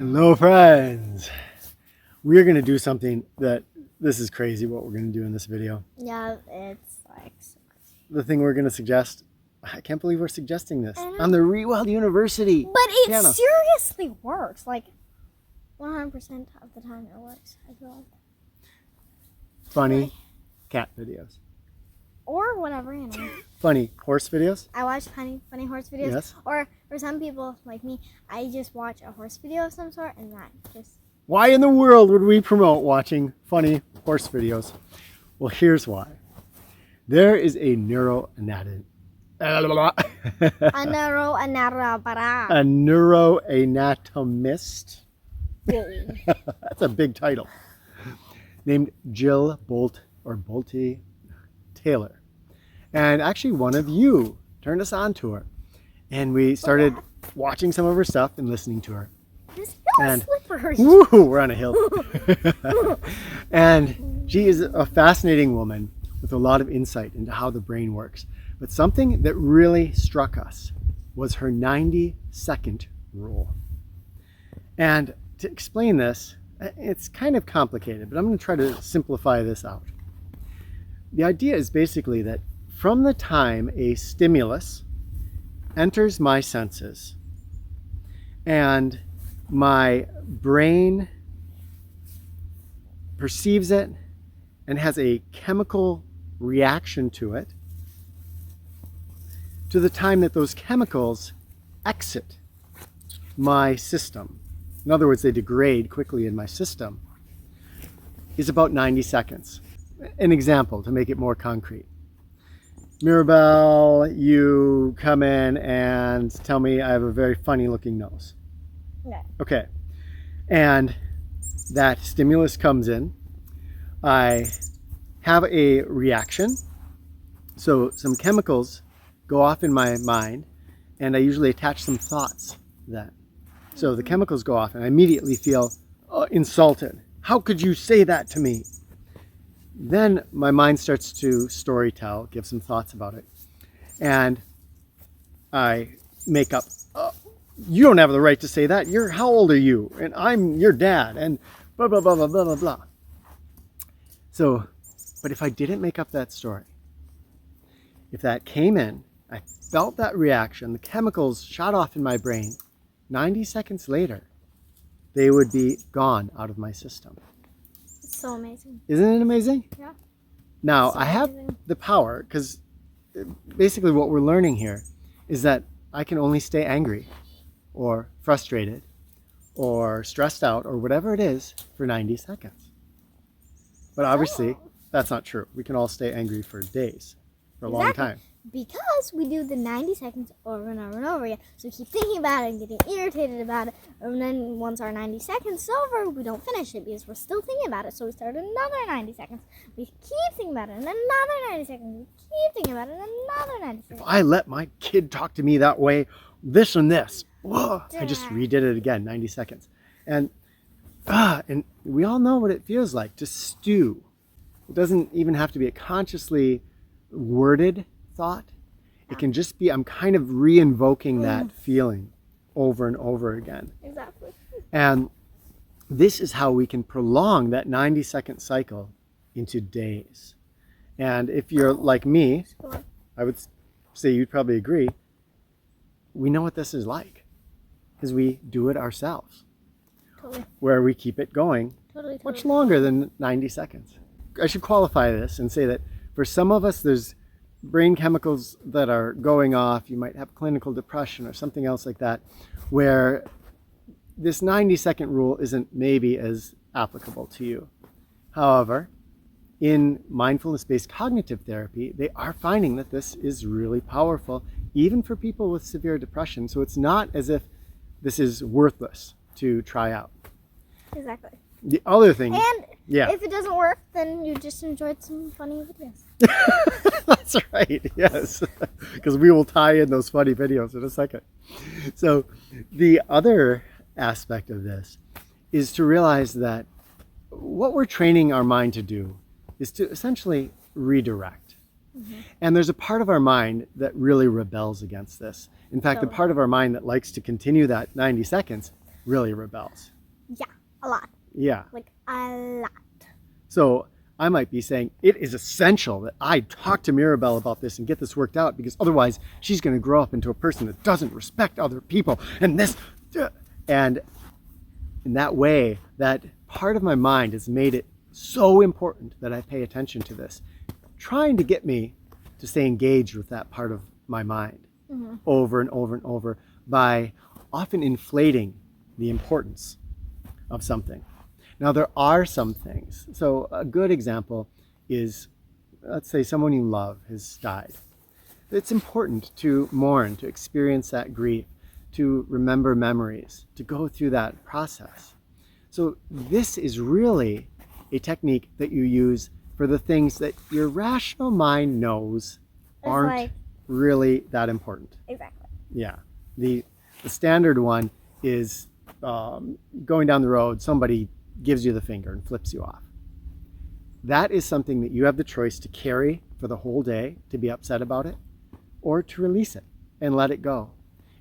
Hello, friends. We're going to do something this is crazy what we're going to do in this video. Yeah, it's like so crazy. The thing we're going to suggest, I can't believe we're suggesting this on the ReWild University. But it channel. seriously works. Like 100% of the time it works. I feel like. Funny cat videos. Or whatever, you know. Funny horse videos. I watch funny horse videos. Yes. Or for some people like me, I just watch a horse video of some sort and that just... Why in the world would we promote watching funny horse videos? Well, here's why. There is a neuroanatomist. a neuroanatomist. That's a big title. Named Jill Bolte Taylor. And actually one of you turned us on to her. And we started watching some of her stuff and listening to her. This hill is slippery. Woo, we're on a hill. And she is a fascinating woman with a lot of insight into how the brain works. But something that really struck us was her 90-second rule. And to explain this, it's kind of complicated, but I'm going to try to simplify this out. The idea is basically that from the time a stimulus enters my senses and my brain perceives it and has a chemical reaction to it, to the time that those chemicals exit my system, in other words, they degrade quickly in my system, is about 90 seconds. An example to make it more concrete. Mirabelle, you come in and tell me I have a very funny looking nose. Yeah. Okay. And that stimulus comes in. I have a reaction. So some chemicals go off in my mind and I usually attach some thoughts then. So the chemicals go off and I immediately feel insulted. How could you say that to me? Then my mind starts to storytell, give some thoughts about it. And I make up, you don't have the right to say that. How old are you? And I'm your dad and blah, blah, blah, blah, blah, blah, blah. So, but if I didn't make up that story, if that came in, I felt that reaction, the chemicals shot off in my brain, 90 seconds later, they would be gone out of my system. It's so amazing. Isn't it amazing? Yeah. Now, So I have amazing. the power, because basically what we're learning here is that I can only stay angry or frustrated or stressed out or whatever it is for 90 seconds. But obviously, that's not true. We can all stay angry for days, for a long time. Because we do the 90 seconds over and over and over again. So we keep thinking about it and getting irritated about it. And then once our 90 seconds is over, we don't finish it because we're still thinking about it. So we start another 90 seconds. We keep thinking about it and another 90 seconds. We keep thinking about it and another 90 seconds. If I let my kid talk to me that way, this and this, whoa, I just redid it again, 90 seconds. And we all know what it feels like to stew. It doesn't even have to be a consciously worded thought. It can just be, I'm kind of re-invoking that feeling over and over again. Exactly. And this is how we can prolong that 90-second cycle into days. And if you're like me, I would say you'd probably agree, we know what this is like because we do it ourselves. Totally. Where we keep it going much longer than 90 seconds. I should qualify this and say that for some of us, there's brain chemicals that are going off. You might have clinical depression or something else like that, where this 90-second rule isn't maybe as applicable to you. However, in mindfulness-based cognitive therapy, they are finding that this is really powerful, even for people with severe depression. So it's not as if this is worthless to try out. Exactly. The other thing, and yeah. If it doesn't work, then you just enjoyed some funny videos. That's right, yes. Because we will tie in those funny videos in a second. So the other aspect of this is to realize that what we're training our mind to do is to essentially redirect. Mm-hmm. And there's a part of our mind that really rebels against this. In fact, the part of our mind that likes to continue that 90 seconds really rebels. Yeah, a lot. Yeah. Like a lot. So I might be saying it is essential that I talk to Mirabelle about this and get this worked out, because otherwise she's going to grow up into a person that doesn't respect other people and this. And in that way, that part of my mind has made it so important that I pay attention to this, trying to get me to stay engaged with that part of my mind over and over and over by often inflating the importance of something. Now, there are some things. So a good example is, let's say someone you love has died. It's important to mourn, to experience that grief, to remember memories, to go through that process. So this is really a technique that you use for the things that your rational mind knows aren't really that important. Exactly. Yeah. The standard one is going down the road, somebody gives you the finger and flips you off. That is something that you have the choice to carry for the whole day, to be upset about it, or to release it and let it go.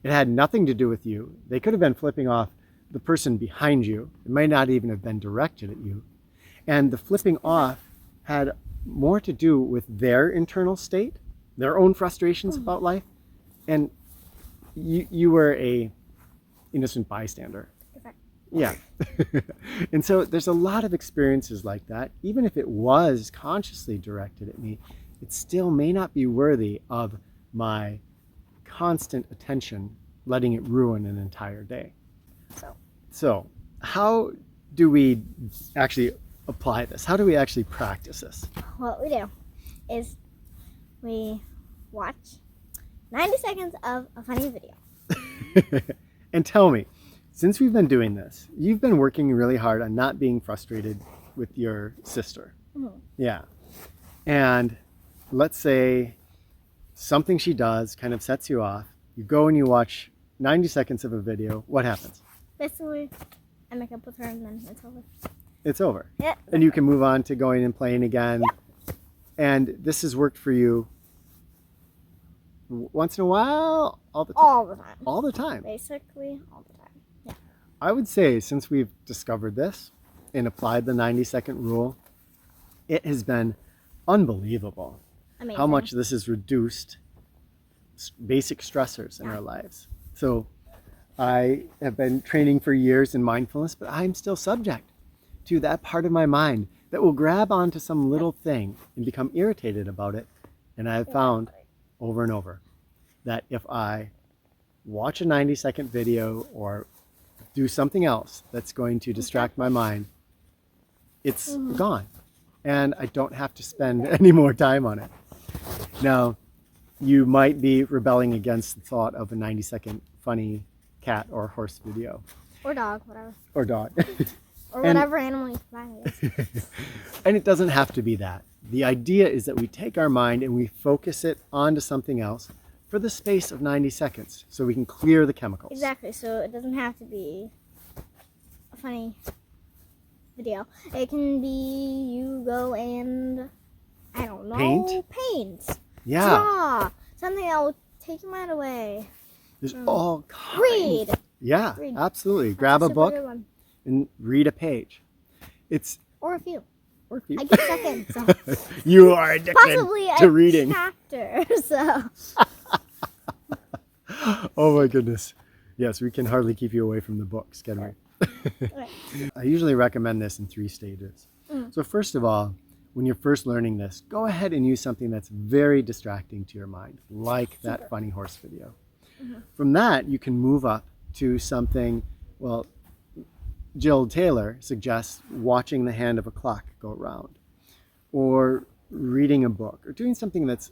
It had nothing to do with you. They could have been flipping off the person behind you. It might not even have been directed at you. And the flipping off had more to do with their internal state, their own frustrations about life, and you were a innocent bystander. Yeah. And so there's a lot of experiences like that. Even if it was consciously directed at me, it still may not be worthy of my constant attention, letting it ruin an entire day. So how do we actually apply this? How do we actually practice this? What we do is we watch 90 seconds of a funny video. And tell me, since we've been doing this, you've been working really hard on not being frustrated with your sister. Yeah. And let's say something she does kind of sets you off. You go and you watch 90 seconds of a video. What happens? Basically, I make up with her and then it's over. It's over. Yeah. And you can move on to going and playing again. Yeah. And this has worked for you once in a while? All the time? All the time. All the time? Basically, all the time. Yeah. I would say since we've discovered this and applied the 90-second rule, it has been unbelievable. Amazing. How much this has reduced basic stressors in our lives. So I have been training for years in mindfulness, but I'm still subject to that part of my mind that will grab onto some little thing and become irritated about it. And I have found over and over that if I watch a 90-second video or do something else that's going to distract my mind, it's gone. And I don't have to spend any more time on it. Now, you might be rebelling against the thought of a 90-second funny cat or horse video. Or dog, whatever. Or dog. Or whatever animal you find it is. And it doesn't have to be that. The idea is that we take our mind and we focus it onto something else for the space of 90 seconds so we can clear the chemicals. Exactly. So it doesn't have to be a funny video. It can be you go and, I don't know, paint. Yeah. Draw. Something that will take your mind away. There's all kinds. Read. Yeah, Read. Absolutely. Grab a book and read a page. Or a few. Or a few. I get stuck in. So. You are addicted Possibly to reading. Chapter. So. Oh my goodness. Yes, we can hardly keep you away from the books, can we? Okay. I usually recommend this in 3 stages. So first of all, when you're first learning this, go ahead and use something that's very distracting to your mind, like that funny horse video. From that, you can move up to something, well, Jill Taylor suggests watching the hand of a clock go around, or reading a book, or doing something that's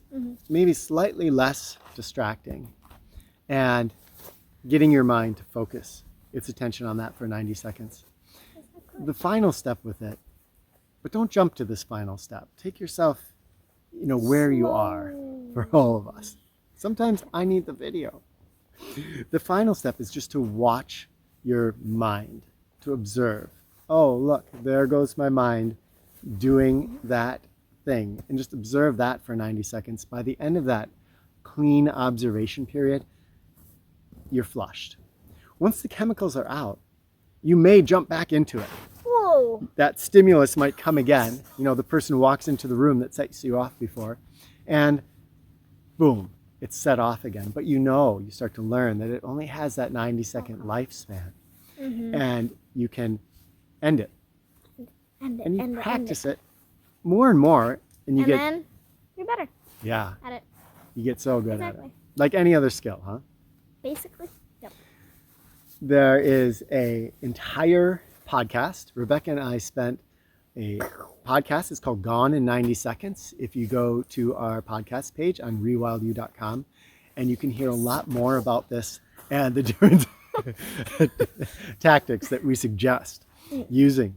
maybe slightly less distracting, and getting your mind to focus its attention on that for 90 seconds. The final step with it, but don't jump to this final step. Take yourself, where you are for all of us. Sometimes I need the video. The final step is just to watch your mind, to observe. Oh, look, there goes my mind doing that thing. And just observe that for 90 seconds. By the end of that clean observation period, you're flushed. Once the chemicals are out, you may jump back into it. Whoa. That stimulus might come again. You know, the person walks into the room that sets you off before, and boom, it's set off again. But you start to learn that it only has that 90-second lifespan, and you can end it. And you practice it more and more, and then you're better at it. You get so good at it. Like any other skill, huh? Basically, yep. There is an entire podcast. Rebecca and I spent a podcast. It's called Gone in 90 Seconds. If you go to our podcast page on ReWildU.com, and you can hear a lot more about this and the different tactics that we suggest using.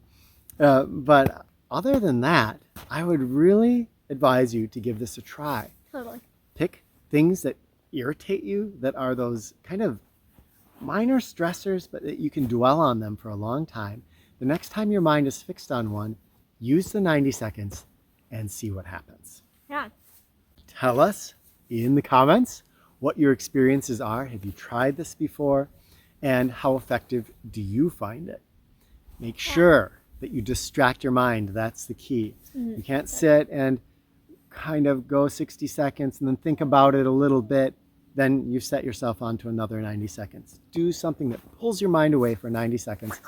But other than that, I would really advise you to give this a try. Totally. Pick things that irritate you, that are those kind of minor stressors, but that you can dwell on them for a long time. The next time your mind is fixed on one, use the 90 seconds and see what happens. Yeah. Tell us in the comments what your experiences are. Have you tried this before? And how effective do you find it? Make sure that you distract your mind. That's the key. You can't sit and kind of go 60 seconds and then think about it a little bit. Then you set yourself onto another 90 seconds. Do something that pulls your mind away for 90 seconds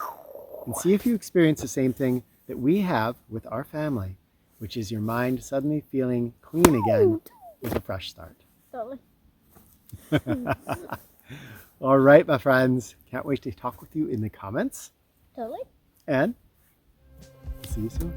and see if you experience the same thing that we have with our family, which is your mind suddenly feeling clean again with a fresh start. Totally. All right, my friends. Can't wait to talk with you in the comments. Totally. And see you soon.